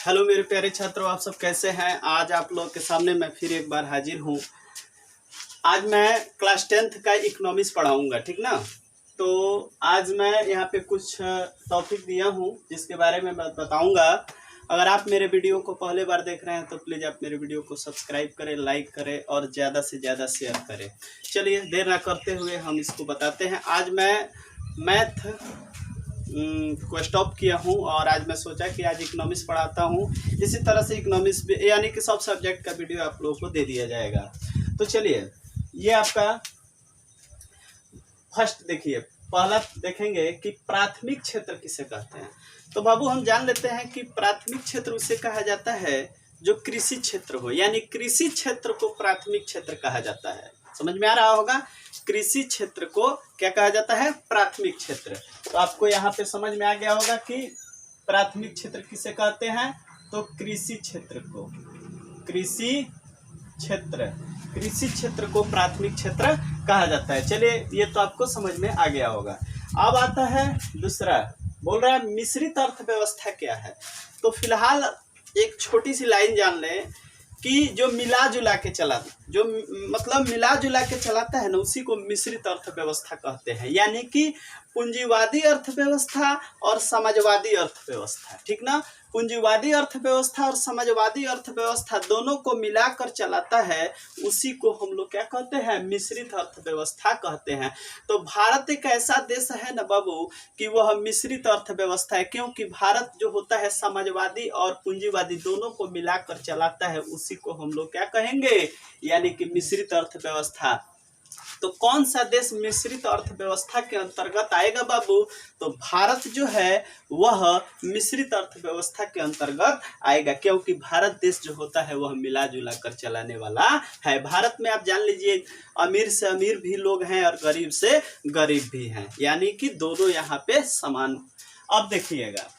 Hello मेरे प्यारे छात्रों, आप सब कैसे हैं। आज आप लोग के सामने मैं फिर एक बार हाजिर हूँ। आज मैं क्लास 10th का इकोनॉमिक्स पढ़ाऊंगा, ठीक ना। तो आज मैं यहाँ पे कुछ टॉपिक दिया हूँ जिसके बारे में मैं बताऊंगा। अगर आप मेरे वीडियो को पहले बार देख रहे हैं तो प्लीज़ आप मेरे वीडियो को सब्सक्राइब करें, लाइक करें और ज़्यादा से ज़्यादा शेयर करें। चलिए देर ना करते हुए हम इसको बताते हैं। आज मैं मैथ को स्टॉप किया हूँ और आज मैं सोचा कि आज इकोनॉमिक्स पढ़ाता हूँ। इसी तरह से इकोनॉमिक्स यानी कि सब सब्जेक्ट का वीडियो आप लोगों को दे दिया जाएगा। तो चलिए, ये आपका फर्स्ट देखिए, पहला देखेंगे कि प्राथमिक क्षेत्र किसे कहते हैं। तो बाबू हम जान लेते हैं कि प्राथमिक क्षेत्र उसे कहा जाता है जो कृषि क्षेत्र हो, यानी कृषि क्षेत्र को प्राथमिक क्षेत्र कहा जाता है। समझ में आ रहा होगा, कृषि क्षेत्र को क्या कहा जाता है, प्राथमिक क्षेत्र। तो आपको यहाँ पे समझ में आ गया होगा कि प्राथमिक क्षेत्र किसे कहते हैं। तो कृषि क्षेत्र को, कृषि क्षेत्र को प्राथमिक क्षेत्र कहा जाता है। चलिए, ये तो आपको समझ में आ गया होगा। अब आता है दूसरा, बोल रहा है मिश्रित अर्थव्यवस्था क्या है। तो फिलहाल एक छोटी सी लाइन जान लें कि जो मिला जुला के चलाता है ना, उसी को मिश्रित अर्थव्यवस्था कहते हैं। यानी कि पूंजीवादी अर्थव्यवस्था और समाजवादी अर्थव्यवस्था, ठीक ना। पूंजीवादी अर्थव्यवस्था और समाजवादी अर्थव्यवस्था दोनों को मिलाकर चलाता है, उसी को हम लोग क्या कहते हैं, मिश्रित अर्थव्यवस्था कहते हैं। तो भारत एक ऐसा देश है ना बाबू कि वह मिश्रित अर्थव्यवस्था है, क्योंकि भारत जो होता है समाजवादी और पूंजीवादी दोनों को मिलाकर चलाता है, उसी को हम लोग क्या कहेंगे, यानी कि मिश्रित अर्थव्यवस्था। तो कौन सा देश मिश्रित अर्थव्यवस्था के अंतर्गत आएगा बाबू। तो भारत जो है वह मिश्रित अर्थव्यवस्था के अंतर्गत आएगा, क्योंकि भारत देश जो होता है वह मिला जुला कर चलाने वाला है। भारत में आप जान लीजिए, अमीर से अमीर भी लोग हैं और गरीब से गरीब भी हैं, यानी कि दोनों यहाँ पे समान। अब देखिएगा,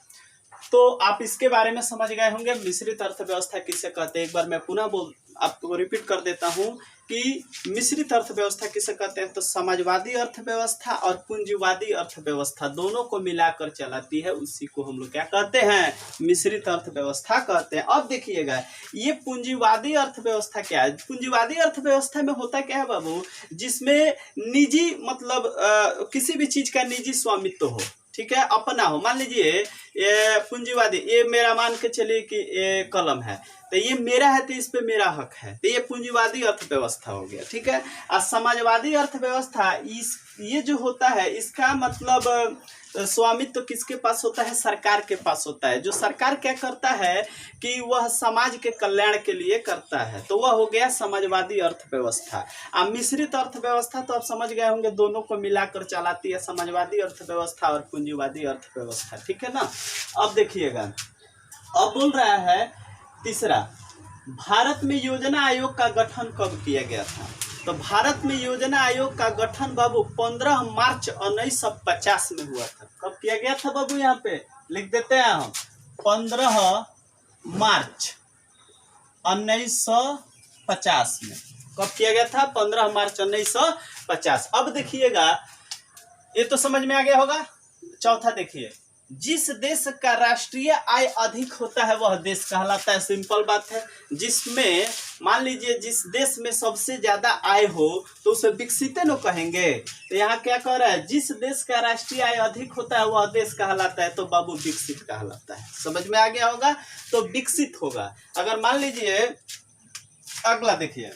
तो आप इसके बारे में समझ गए होंगे मिश्रित अर्थव्यवस्था किसे कहते हैं। एक बार मैं पुनः आपको रिपीट कर देता हूं कि मिश्रित अर्थव्यवस्था किसे कहते हैं। तो समाजवादी अर्थव्यवस्था और पूंजीवादी अर्थव्यवस्था दोनों को मिलाकर चलाती है, उसी को हम लोग क्या कहते हैं, मिश्रित अर्थव्यवस्था कहते हैं। अब देखिएगा, ये पूंजीवादी अर्थव्यवस्था क्या है। पूंजीवादी अर्थव्यवस्था में होता क्या है बाबू, जिसमें निजी मतलब किसी भी चीज का निजी स्वामित्व हो, ठीक है, अपना हो। मान लीजिए ये पूंजीवादी, ये मेरा मान के चलिए कि ये कलम है, तो ये मेरा है तो इस पे मेरा हक है, तो ये पूंजीवादी अर्थव्यवस्था हो गया, ठीक है। और समाजवादी अर्थव्यवस्था, ये जो होता है इसका मतलब स्वामित्व किसके पास होता है, सरकार के पास होता है। जो सरकार क्या करता है कि वह समाज के कल्याण के लिए करता है, तो वह हो गया समाजवादी अर्थव्यवस्था। अब मिश्रित अर्थव्यवस्था तो आप समझ गए होंगे, दोनों को मिलाकर चलाती है, समाजवादी अर्थव्यवस्था और पूंजीवादी अर्थव्यवस्था, ठीक है ना। अब देखिएगा, अब बोल रहा है तीसरा, भारत में योजना आयोग का गठन कब किया गया था। तो भारत में योजना आयोग का गठन बाबू 15 मार्च 1950 में हुआ था। कब किया गया था बाबू, यहाँ पे लिख देते हैं हम, 15 मार्च 1950 में। कब किया गया था, 15 मार्च 1950। अब देखिएगा, ये तो समझ में आ गया होगा। चौथा देखिए, जिस देश का राष्ट्रीय आय अधिक होता है वह देश कहलाता है। सिंपल बात है। जिसमें मान लीजिए जिस देश में सबसे ज्यादा आय हो तो उसे विकसित न कहेंगे। तो यहाँ क्या कह रहा है, जिस देश का राष्ट्रीय आय अधिक होता है वह देश कहलाता है, तो बाबू विकसित कहलाता है। समझ में आ गया होगा, तो विकसित होगा। अगर मान लीजिए, अगला देखिए,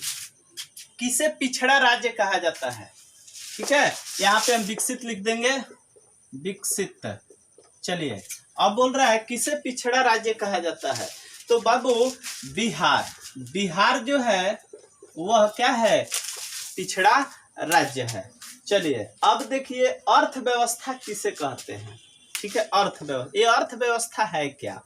किसे पिछड़ा राज्य कहा जाता है, ठीक है। यहाँ पे हम विकसित लिख देंगे, विकसित। चलिए, अब बोल रहा है किसे पिछड़ा राज्य कहा जाता है। तो बाबू बिहार जो है वह क्या है, पिछड़ा राज्य है। चलिए, अब देखिए अर्थव्यवस्था किसे कहते हैं, ठीक है। अर्थव्यवस्था, ये अर्थव्यवस्था है क्या।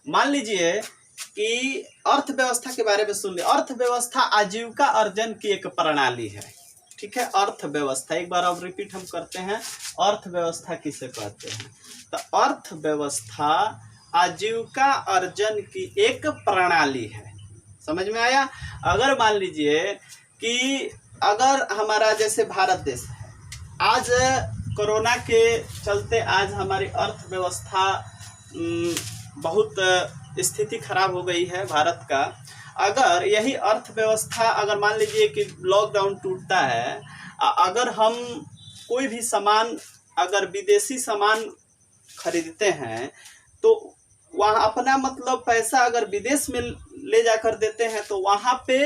मान लीजिए कि अर्थव्यवस्था के बारे में सुन लिया। अर्थव्यवस्था आजीविका अर्जन की एक प्रणाली है, ठीक है। अर्थव्यवस्था, एक बार अब रिपीट हम करते हैं, अर्थव्यवस्था किसे कहते हैं। तो अर्थव्यवस्था आजीविका अर्जन की एक प्रणाली है। समझ में आया। अगर मान लीजिए कि अगर हमारा जैसे भारत देश है, आज कोरोना के चलते आज हमारी अर्थव्यवस्था बहुत स्थिति खराब हो गई है भारत का। अगर यही अर्थव्यवस्था, अगर मान लीजिए कि लॉकडाउन टूटता है, अगर हम कोई भी सामान, अगर विदेशी सामान खरीदते हैं तो वहाँ अपना मतलब पैसा अगर विदेश में ले जाकर देते हैं तो वहाँ पे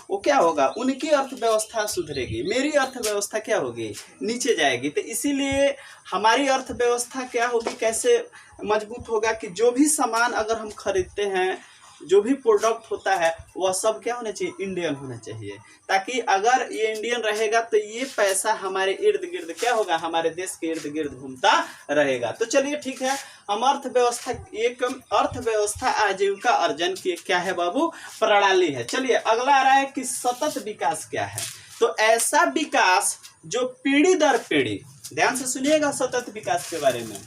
वो क्या होगा, उनकी अर्थव्यवस्था सुधरेगी, मेरी अर्थव्यवस्था क्या होगी, नीचे जाएगी। तो इसीलिए हमारी अर्थव्यवस्था क्या होगी, कैसे मजबूत होगा कि जो भी सामान अगर हम खरीदते हैं, जो भी प्रोडक्ट होता है वह सब क्या होना चाहिए, इंडियन होना चाहिए। ताकि अगर ये इंडियन रहेगा तो ये पैसा हमारे इर्द गिर्द क्या होगा, हमारे देश के इर्द गिर्द घूमता रहेगा। तो चलिए ठीक है, हम अर्थव्यवस्था, एक अर्थव्यवस्था आजीविका अर्जन की क्या है बाबू, प्रणाली है। चलिए अगला आ रहा है कि सतत विकास क्या है। तो ऐसा विकास जो पीढ़ी दर पीढ़ी, ध्यान से सुनिएगा सतत विकास के बारे में,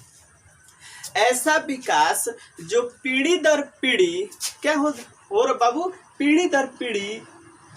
ऐसा विकास जो पीढ़ी दर पीढ़ी क्या हो, और बाबू पीढ़ी दर पीढ़ी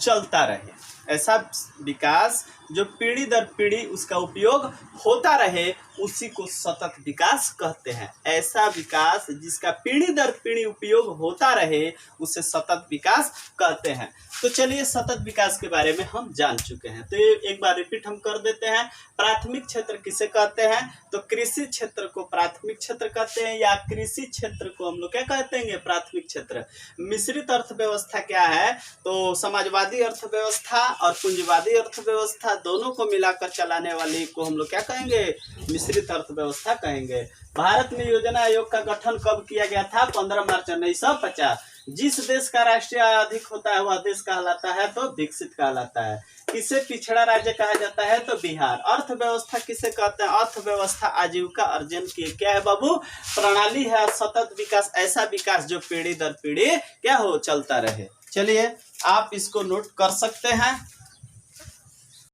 चलता रहे। ऐसा विकास जो पीढ़ी दर पीढ़ी उसका उपयोग होता रहे, उसी को सतत विकास कहते हैं। ऐसा विकास जिसका पीढ़ी दर पीढ़ी उपयोग होता रहे, उसे सतत विकास कहते हैं। तो चलिए सतत विकास के बारे में हम जान चुके हैं, तो एक बार रिपीट हम कर देते हैं। प्राथमिक क्षेत्र किसे कहते हैं, तो कृषि क्षेत्र को प्राथमिक क्षेत्र कहते हैं, या कृषि क्षेत्र को हम लोग क्या कहते हैं, प्राथमिक क्षेत्र। मिश्रित अर्थव्यवस्था क्या है, तो समाजवादी अर्थव्यवस्था और पूंजीवादी अर्थव्यवस्था दोनों को मिलाकर चलाने वाली को हम लोग क्या कहेंगे, मिश्रित अर्थव्यवस्था कहेंगे। भारत में योजना आयोग का गठन कब किया गया था, 15 मार्च 1950। जिस देश का राष्ट्रीय आय अधिक होता है वह देश कहलाता है तो विकसित कहलाता है। किसे पिछड़ा राज्य कहा जाता है, तो बिहार। अर्थव्यवस्था किसे कहते हैं, अर्थव्यवस्था आजीविका अर्जन की क्या है बाबू, प्रणाली है। सतत विकास ऐसा विकास जो पीढ़ी दर पीढ़ी क्या हो, चलता रहे। चलिए आप इसको नोट कर सकते हैं।